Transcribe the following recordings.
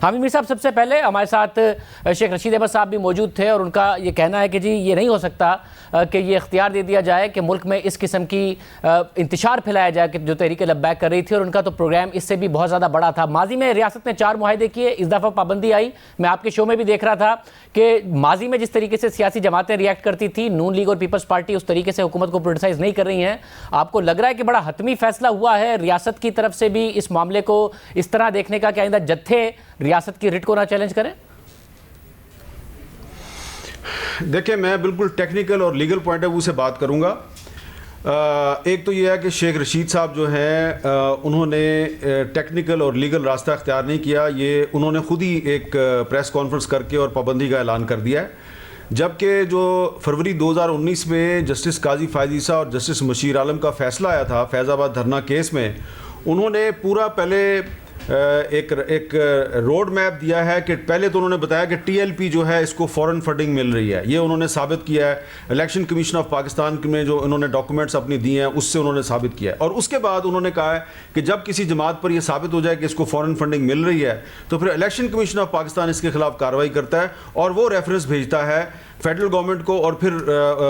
حامد میر صاحب، سب سے پہلے ہمارے ساتھ شیخ رشید احمد صاحب بھی موجود تھے اور ان کا یہ کہنا ہے کہ جی یہ نہیں ہو سکتا کہ یہ اختیار دے دیا جائے کہ ملک میں اس قسم کی انتشار پھیلایا جائے کہ جو تحریک لبیک کر رہی تھی، اور ان کا تو پروگرام اس سے بھی بہت زیادہ بڑا تھا۔ ماضی میں ریاست نے 4 معاہدے کیے، اس دفعہ پابندی آئی۔ میں آپ کے شو میں بھی دیکھ رہا تھا کہ ماضی میں جس طریقے سے سیاسی جماعتیں ریئیکٹ کرتی تھی، نون لیگ اور پیپلز پارٹی اس طریقے سے حکومت کو پروٹیسائز نہیں کر رہی ہیں۔ آپ کو لگ رہا ہے کہ بڑا حتمی فیصلہ ہوا ہے ریاست کی طرف سے بھی اس معاملے کو اس طرح دیکھنے کا کہ آئندہ جتھے ریاست کی رٹ کو نہ چیلنج کریں؟ دیکھیں، میں بالکل ٹیکنیکل اور لیگل پوائنٹ آف ویو سے بات کروں گا۔ ایک تو یہ ہے کہ شیخ رشید صاحب جو ہیں انہوں نے ٹیکنیکل اور لیگل راستہ اختیار نہیں کیا، یہ انہوں نے خود ہی ایک پریس کانفرنس کر کے اور پابندی کا اعلان کر دیا ہے، جبکہ جو فروری 2019 میں جسٹس قاضی فائز عیسیٰ اور جسٹس مشیر عالم کا فیصلہ آیا تھا فیض آباد دھرنا کیس میں، انہوں نے پورا پہلے ایک روڈ میپ دیا ہے کہ پہلے تو انہوں نے بتایا کہ ٹی ایل پی جو ہے اس کو فورن فنڈنگ مل رہی ہے، یہ انہوں نے ثابت کیا ہے۔ الیکشن کمیشن آف پاکستان میں جو انہوں نے ڈاکومنٹس اپنی دی ہیں اس سے انہوں نے ثابت کیا ہے، اور اس کے بعد انہوں نے کہا ہے کہ جب کسی جماعت پر یہ ثابت ہو جائے کہ اس کو فورن فنڈنگ مل رہی ہے تو پھر الیکشن کمیشن آف پاکستان اس کے خلاف کارروائی کرتا ہے اور وہ ریفرنس بھیجتا ہے فیڈرل گورنمنٹ کو اور پھر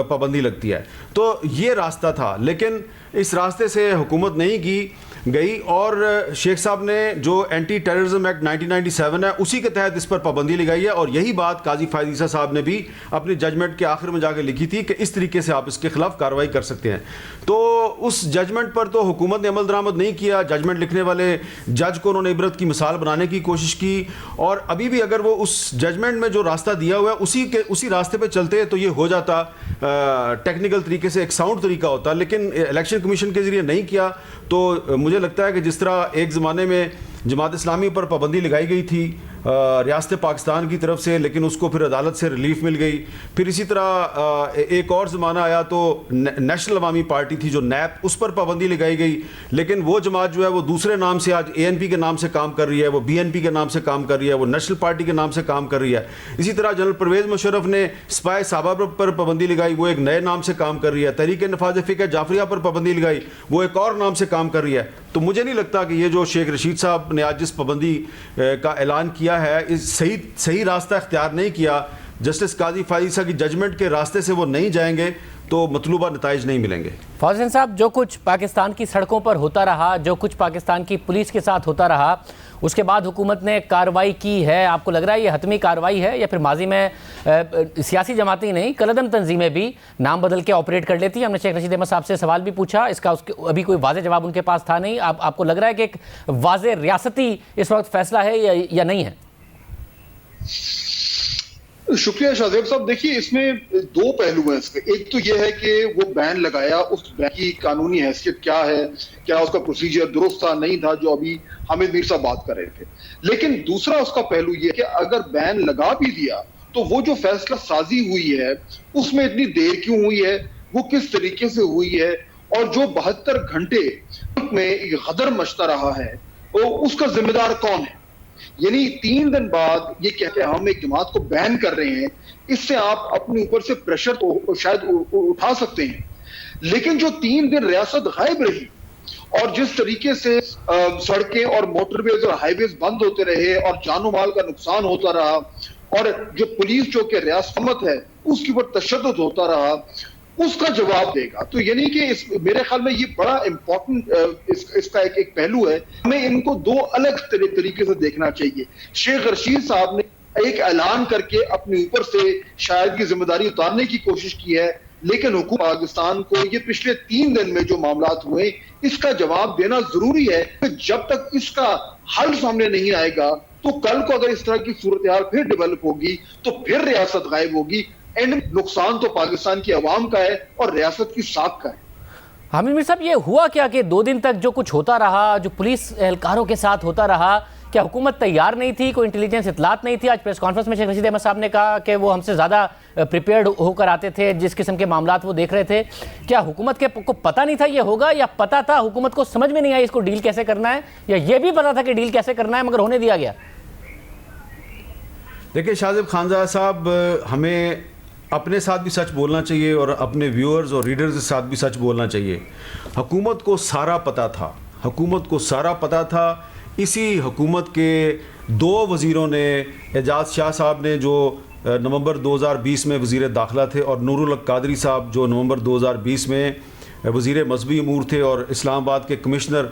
پابندی لگتی ہے۔ تو یہ راستہ تھا، لیکن اس راستے سے حکومت نہیں کی گئی، اور شیخ صاحب نے جو اینٹی ٹیررزم ایکٹ 1997 ہے اسی کے تحت اس پر پابندی لگائی ہے، اور یہی بات قاضی فائز عیسیٰ صاحب نے بھی اپنی ججمنٹ کے آخر میں جا کے لکھی تھی کہ اس طریقے سے آپ اس کے خلاف کارروائی کر سکتے ہیں۔ تو اس ججمنٹ پر تو حکومت نے عمل درآمد نہیں کیا، ججمنٹ لکھنے والے جج کو انہوں نے عبرت کی مثال بنانے کی کوشش کی، اور ابھی بھی اگر وہ اس ججمنٹ میں جو راستہ دیا ہوا ہے اسی راستے پہ چلتے تو یہ ہو جاتا، ٹیکنیکل طریقے سے ایک ساؤنڈ طریقہ ہوتا، لیکن الیکشن کمیشن کے ذریعے نہیں کیا۔ تو مجھے لگتا ہے کہ جس طرح ایک زمانے میں جماعت اسلامی پر پابندی لگائی گئی تھی ریاست پاکستان کی طرف سے، لیکن اس کو پھر عدالت سے ریلیف مل گئی، پھر اسی طرح ایک اور زمانہ آیا تو نیشنل عوامی پارٹی تھی جو نیپ، اس پر پابندی لگائی گئی، لیکن وہ جماعت جو ہے وہ دوسرے نام سے آج اے این پی کے نام سے کام کر رہی ہے، وہ بی این پی کے نام سے کام کر رہی ہے، وہ نیشنل پارٹی کے نام سے کام کر رہی ہے۔ اسی طرح جنرل پرویز مشرف نے سپاہی صحابہ پر پابندی لگائی، وہ ایک نئے نام سے کام کر رہی ہے۔ تحریک نفاذ فقہ جعفریہ پر پابندی لگائی، وہ ایک اور نام سے کام کر رہی ہے۔ تو مجھے نہیں لگتا کہ یہ جو شیخ رشید صاحب نے آج جس پابندی کا اعلان کیا ہے اس صحیح راستہ اختیار نہیں کیا، جسٹس قاضی فائز عیسیٰ کی ججمنٹ کے راستے سے وہ نہیں جائیں گے تو مطلوبہ نتائج نہیں ملیں گے۔ فوز حسین صاحب، جو کچھ پاکستان کی سڑکوں پر ہوتا رہا، جو کچھ پاکستان کی پولیس کے ساتھ ہوتا رہا، اس کے بعد حکومت نے کارروائی کی ہے، آپ کو لگ رہا ہے یہ حتمی کارروائی ہے، یا پھر ماضی میں سیاسی جماعتیں نہیں کالعدم تنظیمیں بھی نام بدل کے آپریٹ کر لیتی ہیں؟ ہم نے شیخ رشید احمد صاحب سے سوال بھی پوچھا، اس کا ابھی کوئی واضح جواب ان کے پاس تھا نہیں۔ آپ کو لگ رہا ہے کہ ایک واضح ریاستی اس وقت فیصلہ ہے یا نہیں ہے؟ شکریہ شاہزیب صاحب۔ دیکھیے، اس میں 2 پہلو ہیں اس کے۔ ایک تو یہ ہے کہ وہ بین لگایا، اس بین کی قانونی حیثیت کیا ہے، کیا اس کا پروسیجر درست تھا نہیں تھا، جو ابھی حامد میر صاحب بات کر رہے تھے۔ لیکن دوسرا اس کا پہلو یہ کہ اگر بین لگا بھی دیا تو وہ جو فیصلہ سازی ہوئی ہے اس میں اتنی دیر کیوں ہوئی ہے، وہ کس طریقے سے ہوئی ہے، اور جو 72 گھنٹے میں غدر مچتا رہا ہے اس کا ذمہ دار کون ہے؟ یعنی 3 دن بعد یہ کہتے ہیں ہم ایک جماعت کو بین کر رہے ہیں، اس سے آپ اپنے اوپر سے پریشر تو شاید اٹھا سکتے ہیں، لیکن جو 3 دن ریاست غائب رہی اور جس طریقے سے سڑکیں اور موٹر ویز اور ہائی ویز بند ہوتے رہے اور جان و مال کا نقصان ہوتا رہا، اور جو پولیس جو کہ ریاست ہے اس کے اوپر تشدد ہوتا رہا، اس کا جواب دے گا۔ تو یعنی کہ میرے خیال میں یہ بڑا امپورٹنٹ اس کا ایک پہلو ہے، ہمیں ان کو 2 الگ طریقے سے دیکھنا چاہیے۔ شیخ رشید صاحب نے ایک اعلان کر کے اپنے اوپر سے شاید کی ذمہ داری اتارنے کی کوشش کی ہے، لیکن حکومت پاکستان کو یہ پچھلے 3 دن میں جو معاملات ہوئے اس کا جواب دینا ضروری ہے، کہ جب تک اس کا حل سامنے نہیں آئے گا تو کل کو اگر اس طرح کی صورتحال پھر ڈیولپ ہوگی تو پھر ریاست غائب ہوگی، نقصان تو پاکستان کی عوام کا ہے اور ریاست کی ساکھ کا ہے۔ حامد میر صاحب، یہ ہوا کیا کہ 2 دن تک جو کچھ ہوتا رہا، جو پولیس اہلکاروں کے ساتھ ہوتا رہا، کیا حکومت تیار نہیں تھی؟ کوئی انٹیلیجنس اطلاعات نہیں تھی؟ آج پریس کانفرنس میں شیخ رشید احمد صاحب نے کہا کہ وہ ہم سے زیادہ پریپیئرڈ ہو کر آتے تھے، جس قسم کے معاملات وہ دیکھ رہے تھے۔ کیا حکومت کو پتہ نہیں تھا یہ ہوگا، یا پتہ تھا حکومت کو سمجھ میں نہیں آئی اس کو ڈیل کیسے کرنا ہے، یا یہ بھی پتہ تھا کہ ڈیل کیسے کرنا ہے مگر ہونے دیا گیا؟ دیکھیں شاہزیب خانزادہ صاحب، ہمیں اپنے ساتھ بھی سچ بولنا چاہیے اور اپنے ویورز اور ریڈرز کے ساتھ بھی سچ بولنا چاہیے۔ حکومت کو سارا پتہ تھا، حکومت کو سارا پتہ تھا اسی حکومت کے 2 وزیروں نے، اعجاز شاہ صاحب نے جو نومبر 2020 میں وزیر داخلہ تھے، اور نور الحق قادری صاحب جو نومبر 2020 میں وزیر مذہبی امور تھے اور اسلام آباد کے کمشنر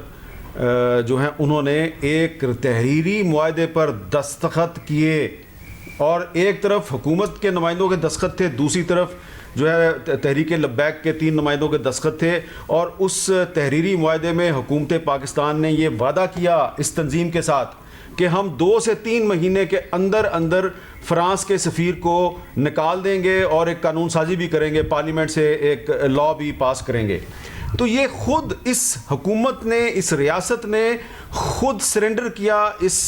جو ہیں، انہوں نے ایک تحریری معاہدے پر دستخط کیے، اور ایک طرف حکومت کے نمائندوں کے دستخط تھے، دوسری طرف جو ہے تحریک لبیک کے 3 نمائندوں کے دستخط تھے، اور اس تحریری معاہدے میں حکومت پاکستان نے یہ وعدہ کیا اس تنظیم کے ساتھ کہ ہم 2 سے 3 مہینے کے اندر فرانس کے سفیر کو نکال دیں گے اور ایک قانون سازی بھی کریں گے، پارلیمنٹ سے ایک لا بھی پاس کریں گے۔ تو یہ خود اس حکومت نے، اس ریاست نے خود سرنڈر کیا اس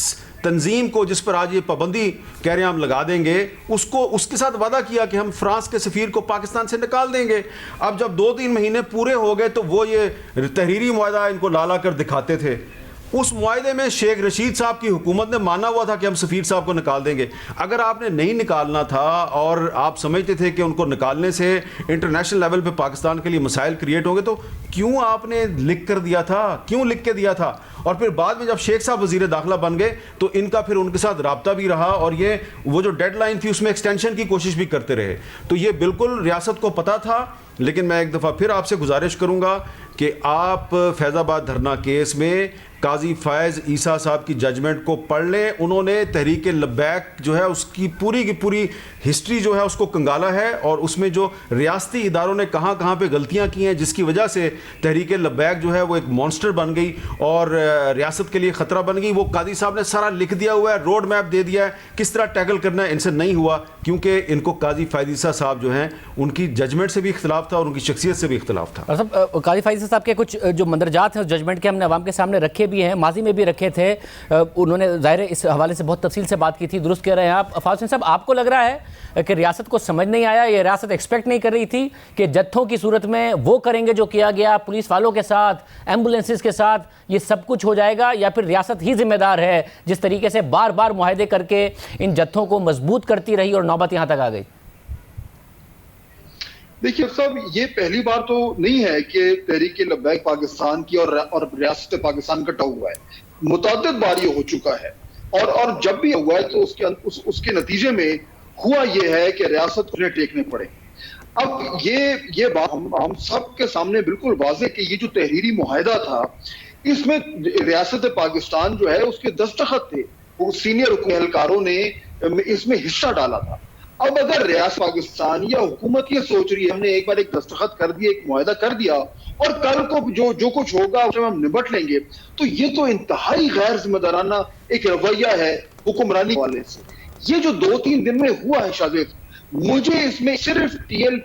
تنظیم کو جس پر آج یہ پابندی کہہ رہے ہیں ہم لگا دیں گے، اس کے ساتھ وعدہ کیا کہ ہم فرانس کے سفیر کو پاکستان سے نکال دیں گے۔ اب جب 2-3 مہینے پورے ہو گئے تو وہ یہ تحریری معاہدہ ان کو لا کر دکھاتے تھے۔ اس معاہدے میں شیخ رشید صاحب کی حکومت نے مانا ہوا تھا کہ ہم سفیر صاحب کو نکال دیں گے۔ اگر آپ نے نہیں نکالنا تھا اور آپ سمجھتے تھے کہ ان کو نکالنے سے انٹرنیشنل لیول پہ پاکستان کے لیے مسائل کریٹ ہوں گے، تو کیوں آپ نے لکھ کر دیا تھا، کیوں لکھ کے دیا تھا؟ اور پھر بعد میں جب شیخ صاحب وزیر داخلہ بن گئے تو ان کا پھر ان کے ساتھ رابطہ بھی رہا، اور یہ وہ جو ڈیڈ لائن تھی اس میں ایکسٹینشن کی کوشش بھی کرتے رہے۔ تو یہ بالکل ریاست کو پتہ تھا۔ لیکن میں ایک دفعہ پھر آپ سے گزارش کروں گا کہ آپ فیض آباد دھرنا کیس میں قاضی فائز عیسیٰ صاحب کی ججمنٹ کو پڑھ لیں۔ انہوں نے تحریک لبیک جو ہے اس کی پوری ہسٹری جو ہے اس کو کنگالا ہے، اور اس میں جو ریاستی اداروں نے کہاں کہاں پہ غلطیاں کی ہیں جس کی وجہ سے تحریک لبیک جو ہے وہ ایک مانسٹر بن گئی اور ریاست کے لیے خطرہ بن گئی، وہ قاضی صاحب نے سارا لکھ دیا ہوا ہے، روڈ میپ دے دیا ہے کس طرح ٹیکل کرنا ہے۔ ان سے نہیں ہوا کیونکہ ان کو قاضی فائز عیسیٰ صاحب جو ہیں ان کی ججمنٹ سے بھی اختلاف تھا اور ان کی شخصیت سے بھی اختلاف تھا۔ قاضی فائز عیسیٰ صاحب کے کچھ جو مندرجات ہیں اس ججمنٹ کے ہم نے عوام کے سامنے رکھے بھی ہیں، ماضی میں بھی رکھے تھے، انہوں نے ظاہر اس حوالے سے بہت تفصیل سے بات کی تھی، درست کہہ رہے ہیں آپ۔ فاضل حسین صاحب، آپ کو لگ رہا ہے کہ ریاست کو سمجھ نہیں آیا، یہ ریاست ایکسپیکٹ نہیں کر رہی تھی کہ جتھوں کی صورت میں وہ کریں گے جو کیا گیا، پولیس والوں کے ساتھ، ایمبولینسز کے ساتھ یہ سب کچھ ہو جائے گا، یا پھر ریاست ہی ذمہ دار ہے جس طریقے سے بار بار معاہدے کر کے ان جتھوں کو مضبوط کرتی رہی اور نوبت یہاں تک آ گئی؟ دیکھیے صاحب، یہ پہلی بار تو نہیں ہے کہ تحریک لبیک پاکستان کی اور ریاست پاکستان کٹا ہوا ہے، متعدد بار یہ ہو چکا ہے، اور جب بھی ہوا ہے تو اس کے نتیجے میں ہوا یہ ہے کہ ریاست کو ٹیکنے پڑے۔ اب یہ بات ہم سب کے سامنے بالکل واضح کہ یہ جو تحریری معاہدہ تھا اس میں ریاست پاکستان جو ہے اس کے دستخط تھے، وہ سینئر اہلکاروں نے اس میں حصہ ڈالا تھا۔ اب اگر ریاست پاکستان یا حکومت یہ سوچ رہی ہے ہم نے ایک بار ایک دستخط کر دیا، ایک معاہدہ کر دیا اور کل کو جو کچھ ہوگا اس میں ہم نمٹ لیں گے، تو یہ تو انتہائی غیر ذمہ دارانہ ایک رویہ ہے حکمرانی والے سے۔ یہ جو 2-3 دن میں ہوا ہے شاہزیب، مجھے اس میں صرف ٹی ایل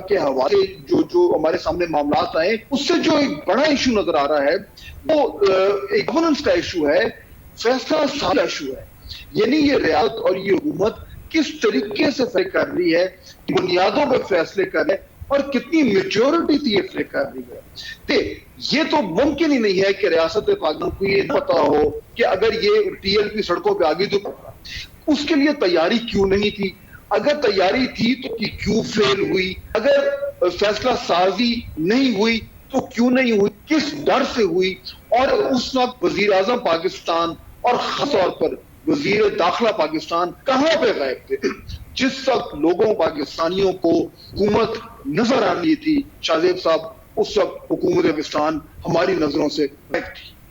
کے حوالے جو ہمارے سامنے معاملات آئے اس سے جو ایک بڑا ایشو نظر آ رہا ہے وہ ایک گورننس کا ایشو ہے، فیصلہ سازی کا ایشو ہے۔ یعنی یہ ریاست اور یہ حکومت کس طریقے سے فیصلے کر رہی ہے، بنیادوں پر فیصلے کر رہے اور کتنی میجورٹی تھی یہ فیصلے کر رہی ہے۔ یہ تو ممکن ہی نہیں ہے کہ ریاست پاکستان کو یہ پتا ہو کہ اگر یہ ٹی ایل پی سڑکوں پہ آگے تو اس کے لیے تیاری کیوں نہیں تھی، اگر تیاری تھی تو کیوں فیل ہوئی، اگر فیصلہ سازی نہیں ہوئی تو کیوں نہیں ہوئی، کس ڈر سے ہوئی، اور اس وقت وزیر اعظم پاکستان اور خاص طور پر وزیر داخلہ پاکستان کہاں پہ غائب تھے جس وقت لوگوں پاکستانیوں کو حکومت نظر آ رہی تھی؟ شاہزیب صاحب، اس وقت حکومت پاکستان ہماری نظروں سے غائب تھی۔